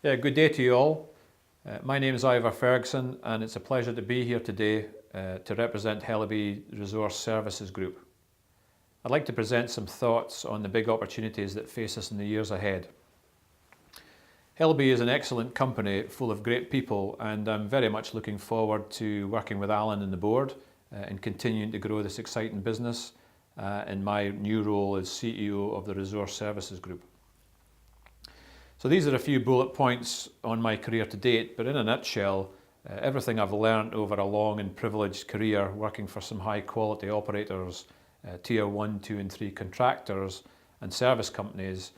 Yeah, good day to you all. My name is Ivor Ferguson and it's a pleasure to be here today to represent Hellaby Resource Services Group. I'd like to present some thoughts on the big opportunities that face us in the years ahead. Hellaby is an excellent company full of great people, and I'm very much looking forward to working with Alan and the board and continuing to grow this exciting business in my new role as CEO of the Resource Services Group. So these are a few bullet points on my career to date, but in a nutshell, everything I've learned over a long and privileged career working for some high quality operators, tier 1, 2 and 3 contractors and service companies,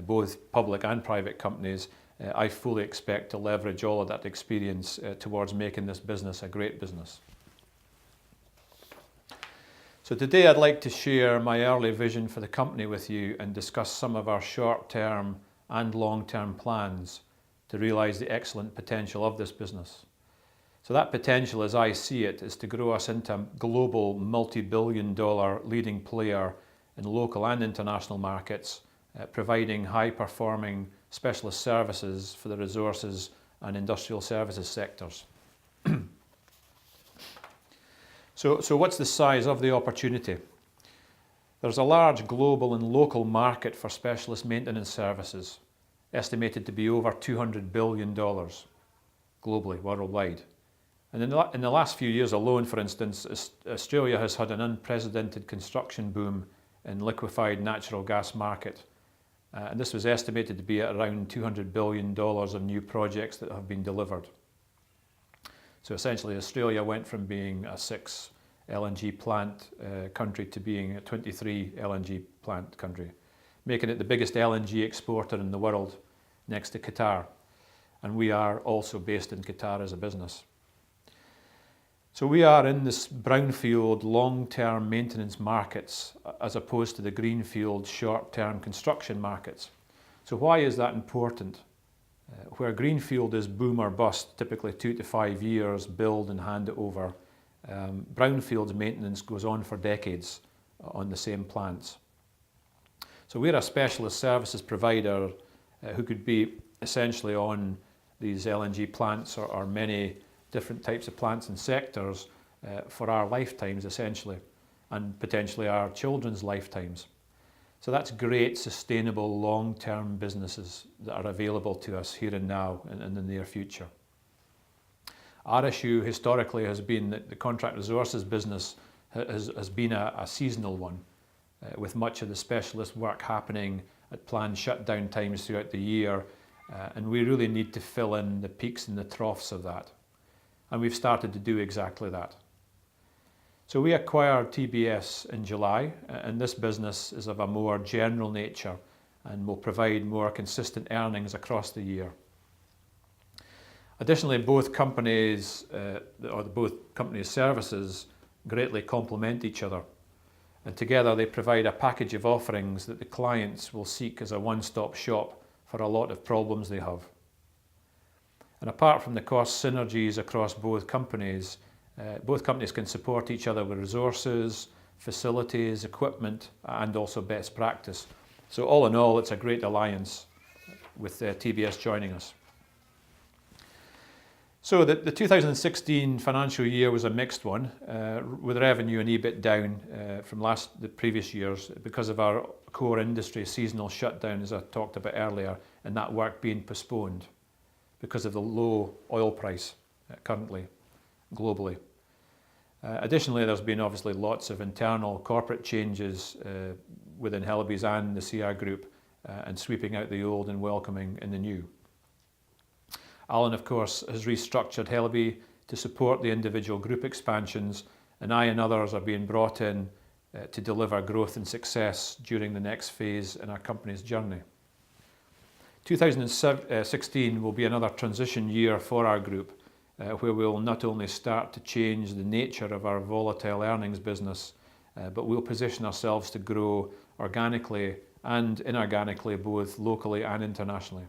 both public and private companies, I fully expect to leverage all of that experience towards making this business a great business. So today I'd like to share my early vision for the company with you and discuss some of our short-term and long-term plans to realise the excellent potential of this business. So that potential, as I see it, is to grow us into a global multi-billion-dollar leading player in local and international markets, providing high-performing specialist services for the resources and industrial services sectors. So what's the size of the opportunity? There's a large global and local market for specialist maintenance services, estimated to be over $200 billion globally, worldwide. And in the last few years alone, for instance, Australia has had an unprecedented construction boom in liquefied natural gas market. And this was estimated to be at around $200 billion of new projects that have been delivered. So essentially Australia went from being a 6 LNG plant country to being a 23 LNG plant country, making it the biggest LNG exporter in the world next to Qatar. And we are also based in Qatar as a business. So we are in this brownfield long-term maintenance markets as opposed to the greenfield short-term construction markets. So why is that important? Where greenfield is boom or bust, typically 2 to 5 years, build and hand it over, brownfields maintenance goes on for decades on the same plants. So we're a specialist services provider who could be essentially on these LNG plants or many different types of plants and sectors for our lifetimes essentially, and potentially our children's lifetimes. So that's great, sustainable, long-term businesses that are available to us here and now and in the near future. Our issue historically has been that the contract resources business has been a seasonal one, with much of the specialist work happening at planned shutdown times throughout the year, and we really need to fill in the peaks and the troughs of that. And we've started to do exactly that. So we acquired TBS in July, and this business is of a more general nature and will provide more consistent earnings across the year. Additionally, both companies' services greatly complement each other, and together they provide a package of offerings that the clients will seek as a one-stop shop for a lot of problems they have. And apart from the cost synergies across both companies can support each other with resources, facilities, equipment, and also best practice. So all in all, it's a great alliance with TBS joining us. So the 2016 financial year was a mixed one, with revenue and EBIT down from the previous years because of our core industry seasonal shutdown, as I talked about earlier, and that work being postponed because of the low oil price currently, globally. Additionally, there's been obviously lots of internal corporate changes within Hellaby's and the CR Group, and sweeping out the old and welcoming in the new. Alan, of course, has restructured Hellaby to support the individual group expansions, and I and others are being brought in to deliver growth and success during the next phase in our company's journey. 2016 will be another transition year for our group, where we will not only start to change the nature of our volatile earnings business, but we'll position ourselves to grow organically and inorganically, both locally and internationally,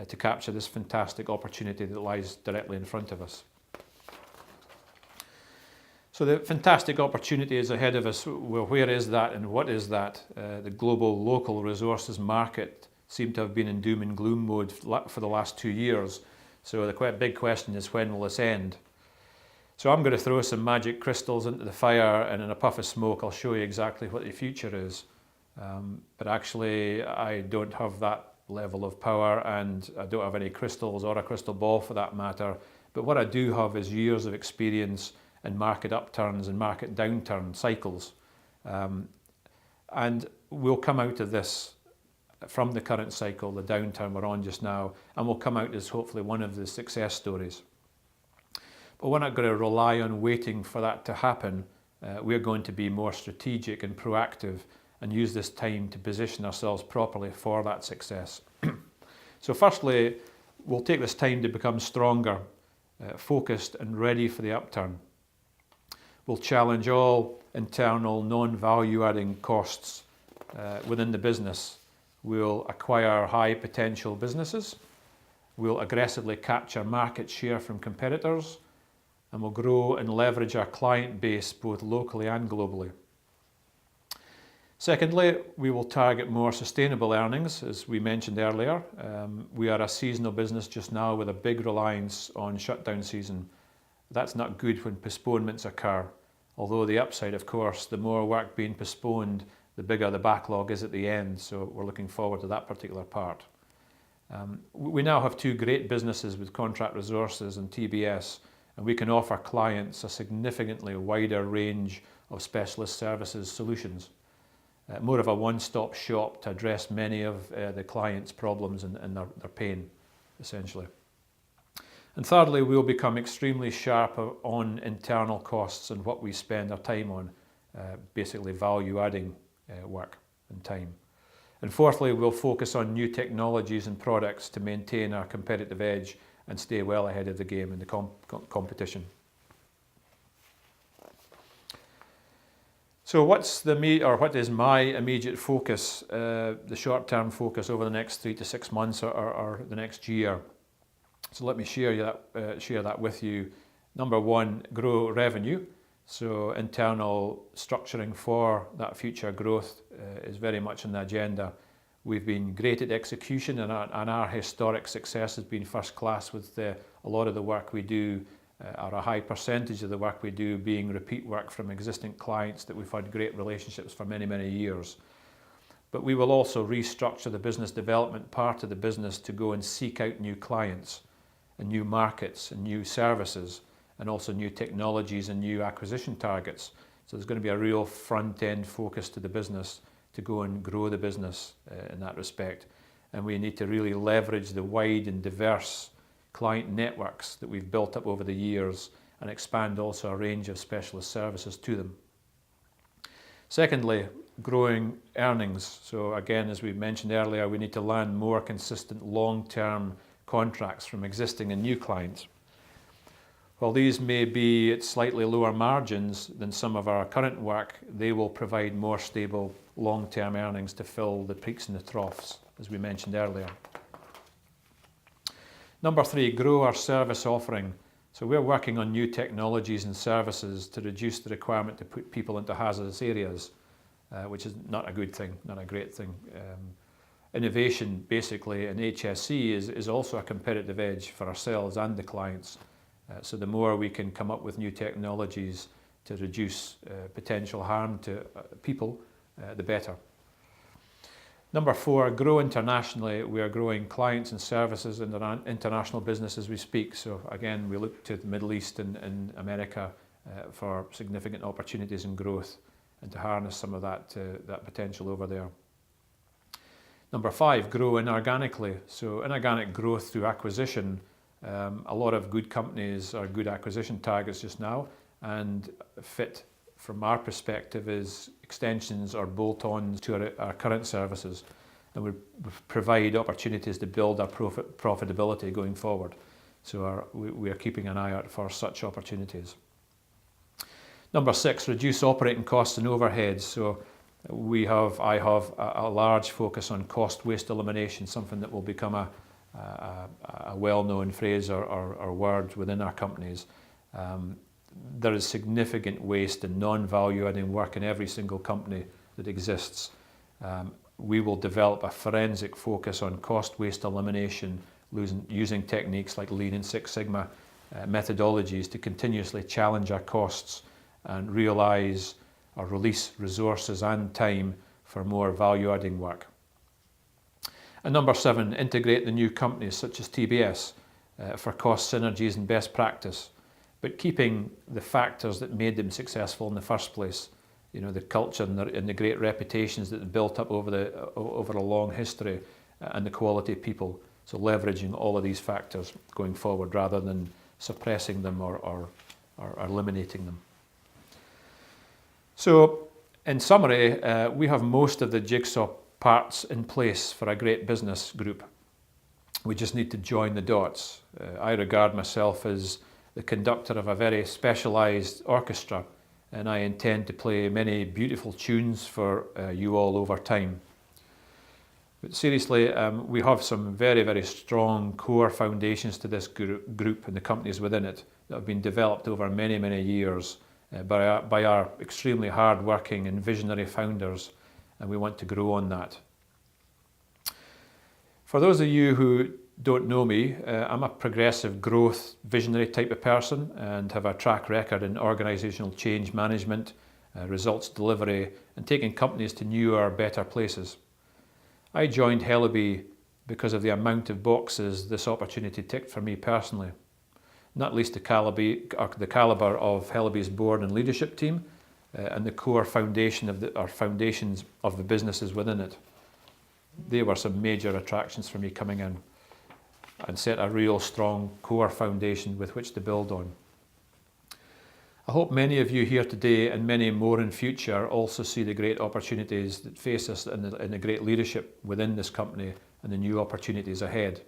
to capture this fantastic opportunity that lies directly in front of us. So the fantastic opportunity is ahead of us. Well, where is that and what is that? The global local resources market seem to have been in doom and gloom mode for the last 2 years. So the quite big question is, when will this end? So I'm going to throw some magic crystals into the fire, and in a puff of smoke I'll show you exactly what the future is. But actually I don't have that level of power, and I don't have any crystals or a crystal ball for that matter. But what I do have is years of experience in market upturns and market downturn cycles. And we'll come out of this from the current cycle, the downturn we're on just now, and we'll come out as hopefully one of the success stories. But we're not going to rely on waiting for that to happen. We're going to be more strategic and proactive and use this time to position ourselves properly for that success. So firstly, we'll take this time to become stronger, focused and ready for the upturn. We'll challenge all internal non-value adding costs within the business. We'll acquire high potential businesses. We'll aggressively capture market share from competitors, and we'll grow and leverage our client base both locally and globally. Secondly, we will target more sustainable earnings, as we mentioned earlier. We are a seasonal business just now with a big reliance on shutdown season. That's not good when postponements occur, although the upside, of course, the more work being postponed, the bigger the backlog is at the end, so we're looking forward to that particular part. We now have 2 great businesses with Contract Resources and TBS, and we can offer clients a significantly wider range of specialist services solutions. More of a one-stop shop to address many of the clients' problems and their pain, essentially. And thirdly, we'll become extremely sharp on internal costs and what we spend our time on, basically value-adding work and time. And fourthly, we'll focus on new technologies and products to maintain our competitive edge and stay well ahead of the game in the competition. So what is my immediate focus, the short-term focus over the next 3 to 6 months or the next year? So let me share that with you. Number 1, grow revenue. So internal structuring for that future growth is very much on the agenda. We've been great at execution, and our historic success has been first class, with a lot of the work we do, or a high percentage of the work we do, being repeat work from existing clients that we've had great relationships for many, many years. But we will also restructure the business development part of the business to go and seek out new clients and new markets and new services, and also new technologies and new acquisition targets. So there's going to be a real front-end focus to the business to go and grow the business in that respect. And we need to really leverage the wide and diverse client networks that we've built up over the years and expand also a range of specialist services to them. Secondly, growing earnings. So again, as we mentioned earlier, we need to land more consistent long-term contracts from existing and new clients. While these may be at slightly lower margins than some of our current work, they will provide more stable long-term earnings to fill the peaks and the troughs, as we mentioned earlier. Number 3, grow our service offering. So we're working on new technologies and services to reduce the requirement to put people into hazardous areas, which is not a good thing, not a great thing. Innovation, basically, in HSE is also a competitive edge for ourselves and the clients. So the more we can come up with new technologies to reduce potential harm to people, the better. Number 4, grow internationally. We are growing clients and services in the international business as we speak. So again, we look to the Middle East and America for significant opportunities and growth, and to harness some of that potential over there. Number 5, grow inorganically. So inorganic growth through acquisition. A lot of good companies are good acquisition targets just now, and fit from our perspective is extensions or bolt-ons to our current services, and we provide opportunities to build our profitability going forward. So we are keeping an eye out for such opportunities. Number 6, reduce operating costs and overheads. So I have a large focus on cost waste elimination, something that will become a well-known phrase or word within our companies. There is significant waste and non-value adding work in every single company that exists. we will develop a forensic focus on cost waste elimination, using techniques like Lean and Six Sigma methodologies to continuously challenge our costs and realise or release resources and time for more value-adding work. And number 7, integrate the new companies such as TBS for cost synergies and best practice, but keeping the factors that made them successful in the first place. You know, the culture and the great reputations that they built up over a long history, and the quality of people. So leveraging all of these factors going forward rather than suppressing them or eliminating them. So in summary, we have most of the jigsaw parts in place for a great business group. We just need to join the dots. I regard myself as the conductor of a very specialised orchestra, and I intend to play many beautiful tunes for you all over time. But seriously, we have some very, very strong core foundations to this group and the companies within it that have been developed over many, many years by our extremely hard-working and visionary founders, and we want to grow on that. For those of you who don't know me, I'm a progressive growth visionary type of person and have a track record in organisational change management, results delivery and taking companies to newer, better places. I joined Hellaby because of the amount of boxes this opportunity ticked for me personally, not least the calibre of Hellaby's board and leadership team and the core foundations of the businesses within it. They were some major attractions for me coming in and set a real strong core foundation with which to build on. I hope many of you here today and many more in future also see the great opportunities that face us and the great leadership within this company and the new opportunities ahead.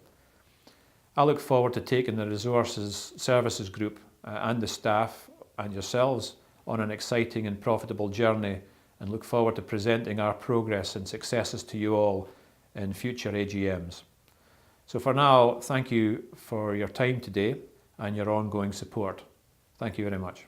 I look forward to taking the Resources Services Group and the staff and yourselves on an exciting and profitable journey, and look forward to presenting our progress and successes to you all in future AGMs. So for now, thank you for your time today and your ongoing support. Thank you very much.